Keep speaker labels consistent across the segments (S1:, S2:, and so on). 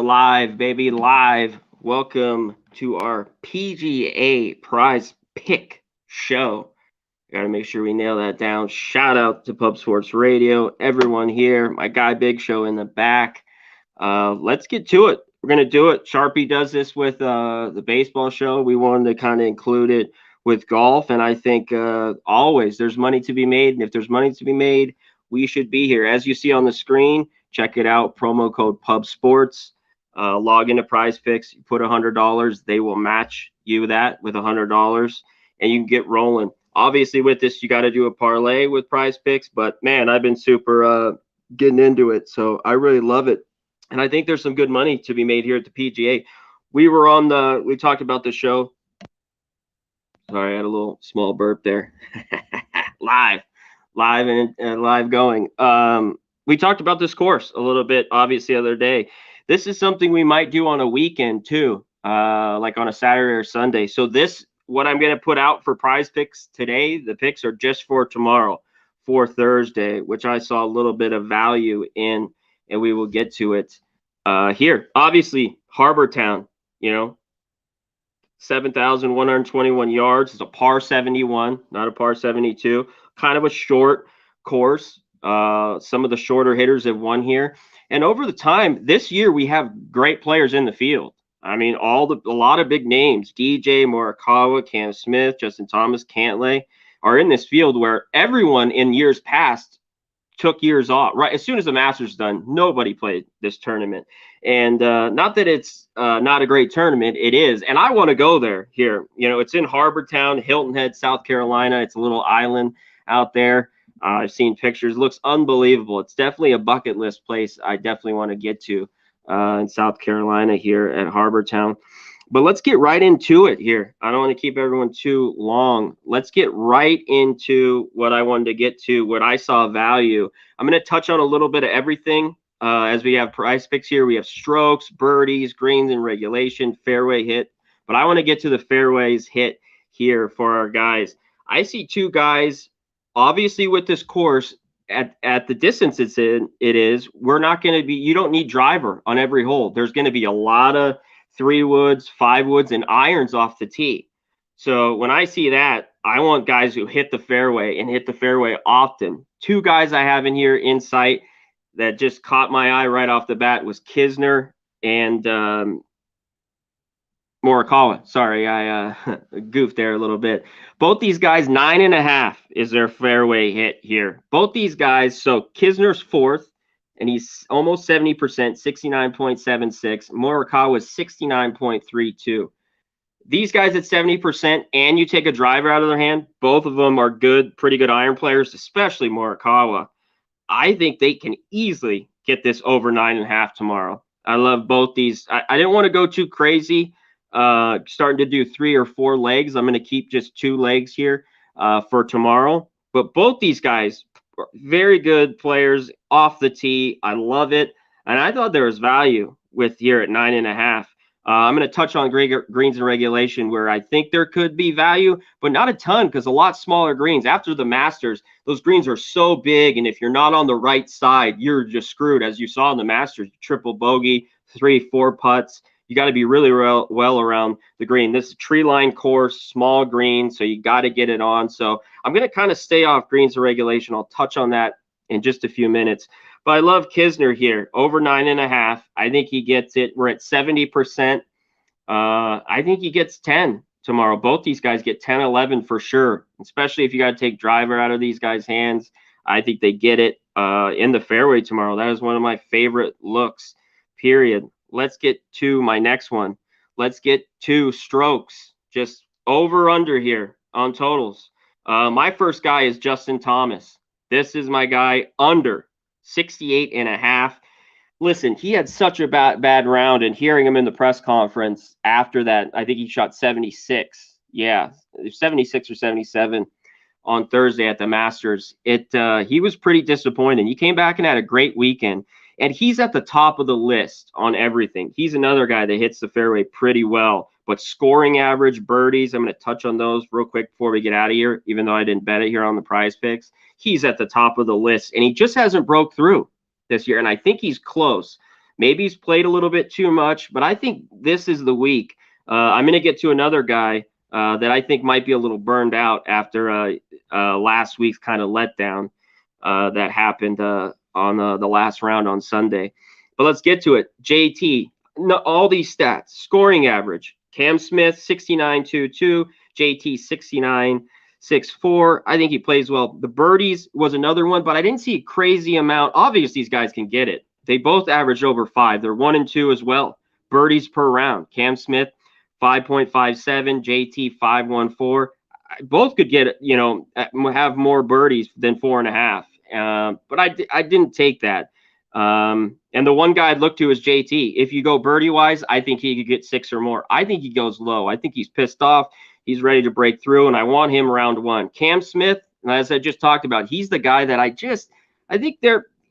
S1: live, baby, live. Welcome to our PGA Prize Pick Show. Got to make sure we nail that down. Shout out to Pub Sports Radio, everyone here. My guy Big Show in the back. Let's get to it. We're gonna do it. Sharpie does this with the baseball show. We wanted to kind of include it with golf, and I think always there's money to be made, and if there's money to be made, we should be here. As you see on the screen, check it out. Promo code Pub Sports. Log into Prizepicks. You put $100, they will match you that with $100, and you can get rolling. Obviously, with this, you got to do a parlay with Prizepicks, but man, I've been super getting into it, so I really love it. And I think there's some good money to be made here at the PGA. We talked about the show. Sorry, I had a little small burp there. live and live going. We talked about this course a little bit, obviously, the other day. This is something we might do on a weekend too, like on a Saturday or Sunday. So what I'm going to put out for Prizepicks today, the picks are just for tomorrow, for Thursday, which I saw a little bit of value in, and we will get to it here. Obviously, Harbor Town, 7,121 yards. It's a par 71, not a par 72. Kind of a short course. Some of the shorter hitters have won here. And over the time, this year, we have great players in the field. I mean, a lot of big names, DJ, Morikawa, Cam Smith, Justin Thomas, Cantlay, are in this field where everyone in years past took years off. Right as soon as the Masters done, nobody played this tournament. And not that it's not a great tournament, it is. And I want to go there here. It's in Harbor Town, Hilton Head, South Carolina. It's a little island out there. I've seen pictures. It looks unbelievable. It's definitely a bucket list place I definitely want to get to in South Carolina here at Harbor Town. But let's get right into it here. I don't want to keep everyone too long. Let's get right into what I wanted to get to, what I saw value. I'm going to touch on a little bit of everything as we have Prizepicks here. We have strokes, birdies, greens in regulation, fairway hit. But I want to get to the fairways hit here for our guys. I see two guys, obviously with this course, at the distance it is, we're not going to be, you don't need driver on every hole. There's going to be a lot of 3 woods, 5 woods, and irons off the tee. So when I see that, I want guys who hit the fairway and hit the fairway often. Two guys I have in here in sight that just caught my eye right off the bat was Kisner and Morikawa. Sorry, I goofed there a little bit. Both these guys, 9.5 is their fairway hit here. Both these guys, so Kisner's 4th, and he's almost 70%, 69.76. Morikawa is 69.32. These guys at 70%, and you take a driver out of their hand, both of them are good, pretty good iron players, especially Morikawa. I think they can easily get this over 9.5 tomorrow. I love both these. I didn't want to go too crazy, starting to do 3 or 4 legs. I'm going to keep just 2 legs here for tomorrow. But both these guys, very good players off the tee. I love it. And I thought there was value with here at 9.5. I'm going to touch on greens and regulation where I think there could be value, but not a ton because a lot smaller greens. After the Masters, those greens are so big, and if you're not on the right side, you're just screwed. As you saw in the Masters, triple bogey, 3, 4 putts. You got to be really well around the green. This is a tree line course, small green, so you got to get it on. So I'm going to kind of stay off greens and regulation. I'll touch on that in just a few minutes. But I love Kisner here, over 9.5. I think he gets it. We're at 70%. I think he gets 10 tomorrow. Both these guys get 10, 11 for sure, especially if you got to take driver out of these guys' hands. I think they get it in the fairway tomorrow. That is one of my favorite looks, period. Let's get to my next one. Let's get to strokes, just over under here on totals. My first guy is Justin Thomas. This is my guy under 68.5. Listen, he had such a bad round, and hearing him in the press conference after that, I think he shot 76. Yeah, 76 or 77 on Thursday at the Masters. He was pretty disappointed. He came back and had a great weekend, and he's at the top of the list on everything. He's another guy that hits the fairway pretty well, but scoring average, birdies, I'm going to touch on those real quick before we get out of here, even though I didn't bet it here on the Prizepicks. He's at the top of the list, and he just hasn't broke through this year, and I think he's close. Maybe he's played a little bit too much, but I think this is the week. I'm going to get to another guy that I think might be a little burned out after last week's kind of letdown that happened on the last round on Sunday. But let's get to it. JT, no, all these stats: scoring average, Cam Smith 69.22, JT 69.64. I think he plays well. The birdies was another one, but I didn't see a crazy amount. Obviously, these guys can get it. They both averaged over 5. They're 1 and 2 as well. Birdies per round. Cam Smith 5.57, JT 5.14. Both could get, have more birdies than 4.5. But I didn't take that. And the one guy I'd look to is JT. If you go birdie wise, I think he could get 6 or more. I think he goes low. I think he's pissed off. He's ready to break through, and I want him round 1. Cam Smith, as I just talked about, he's the guy that I think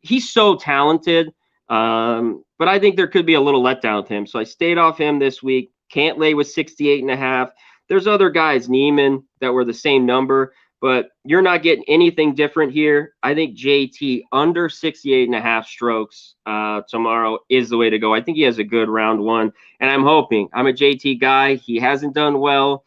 S1: he's so talented. But I think there could be a little letdown with him. So I stayed off him this week. Cantlay was 68.5. There's other guys, Neiman, that were the same number, but you're not getting anything different here. I think JT under 68.5 strokes tomorrow is the way to go. I think he has a good round 1, and I'm a JT guy. He hasn't done well.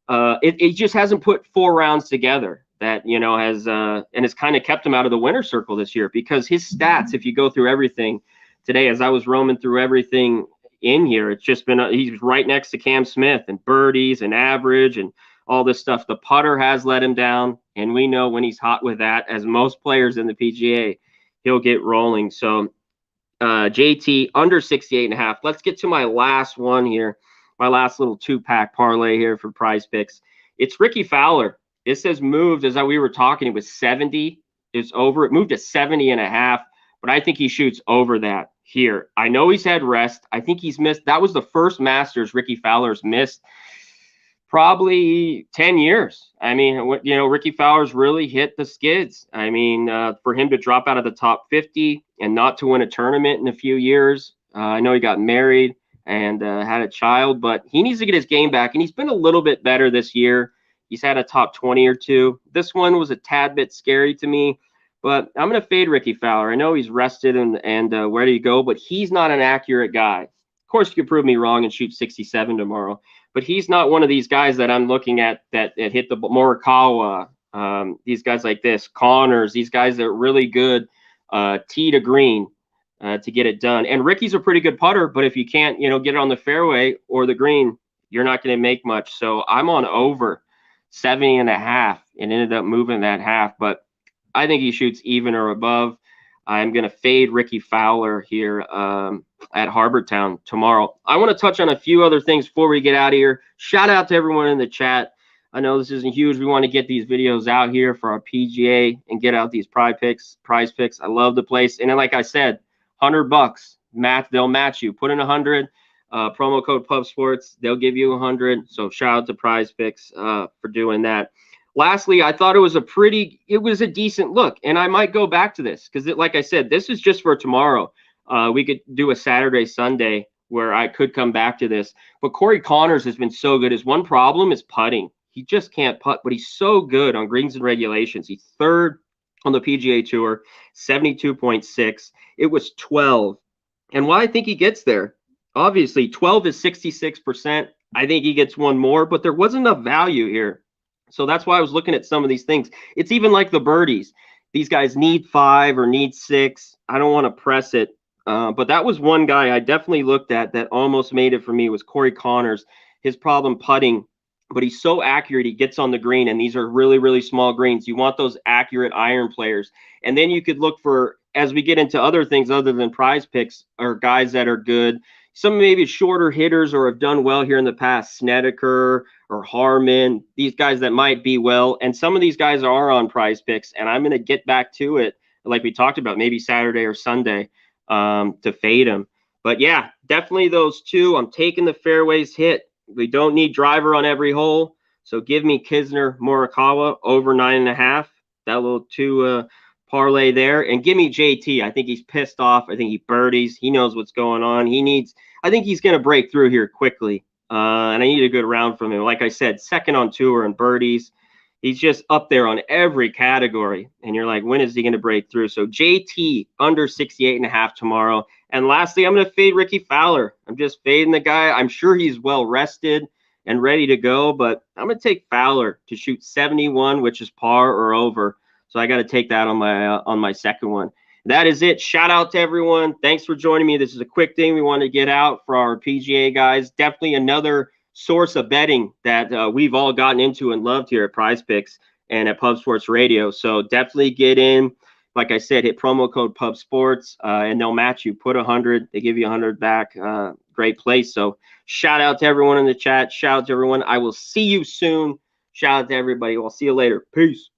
S1: It just hasn't put 4 rounds together that, has and has kind of kept him out of the winner's circle this year, because his stats, if you go through everything today, as I was roaming through everything in here, it's just been he's right next to Cam Smith and birdies and average and all this stuff. The putter has let him down, and we know when he's hot with that, as most players in the PGA, he'll get rolling. So JT under 68.5. Let's get to my last one here, my last little 2-pack parlay here for Prizepicks. It's Ricky Fowler. This has moved, as we were talking, it was 70. It's over. It moved to 70.5, but I think he shoots over that here. I know he's had rest. I think he's missed. That was the first Masters Ricky Fowler's missed probably 10 years. I mean, Ricky Fowler's really hit the skids. I mean, for him to drop out of the top 50 and not to win a tournament in a few years. I know he got married and had a child, but he needs to get his game back, and he's been a little bit better this year. He's had a top 20 or 2. This one was a tad bit scary to me, but I'm going to fade Ricky Fowler. I know he's rested and ready to go, but he's not an accurate guy. Of course, you could prove me wrong and shoot 67 tomorrow, but he's not one of these guys that I'm looking at that hit the Morikawa, these guys like this, Connors, these guys that are really good tee to green to get it done. And Ricky's a pretty good putter, but if you can't, get it on the fairway or the green, you're not going to make much. So I'm on over 70.5 and ended up moving that half, but I think he shoots even or above. I'm going to fade Ricky Fowler here at Harbor Town tomorrow. I want to touch on a few other things before we get out of here. Shout out to everyone in the chat. I know this isn't huge. We want to get these videos out here for our PGA and get out these prize picks. I love the place. And then, like I said, $100. They'll match you. Put in 100. Promo code Pub Sports, they'll give you 100. So shout out to Prizepicks for doing that. Lastly, I thought it was a decent look, and I might go back to this because, like I said, this is just for tomorrow. We could do a Saturday, Sunday where I could come back to this. But Corey Connors has been so good. His one problem is putting. He just can't putt, but he's so good on greens and regulations. He's 3rd on the PGA Tour, 72.6. It was 12. And why I think he gets there, obviously, 12 is 66%. I think he gets one more, but there wasn't enough value here. So that's why I was looking at some of these things. It's even like the birdies. These guys need 5 or need 6. I don't want to press it. But that was one guy I definitely looked at that almost made it for me was Corey Connors. His problem putting, but he's so accurate. He gets on the green, and these are really, really small greens. You want those accurate iron players. And then you could look for, as we get into other things other than Prizepicks, or guys that are good, some maybe shorter hitters or have done well here in the past, Snedeker or Harmon, these guys that might be well. And some of these guys are on Prizepicks, and I'm going to get back to it, like we talked about, maybe Saturday or Sunday to fade them. But yeah, definitely those two. I'm taking the fairways hit. We don't need driver on every hole. So give me Kisner, Morikawa over 9.5. That little 2 parlay there, and give me JT. I think he's pissed off. I think he birdies. He knows what's going on. I think he's going to break through here quickly. And I need a good round from him. Like I said, 2nd on tour and birdies. He's just up there on every category. And you're like, when is he going to break through? So JT under 68.5 tomorrow. And lastly, I'm going to fade Ricky Fowler. I'm just fading the guy. I'm sure he's well rested and ready to go, but I'm going to take Fowler to shoot 71, which is par or over. So I got to take that on my second one. That is it. Shout out to everyone. Thanks for joining me. This is a quick thing we wanted to get out for our PGA guys. Definitely another source of betting that we've all gotten into and loved here at Prizepicks and at Pub Sports Radio. So definitely get in. Like I said, hit promo code Pub Sports and they'll match you. Put 100, they give you 100 back. Great place. So shout out to everyone in the chat. Shout out to everyone. I will see you soon. Shout out to everybody. I'll see you later. Peace.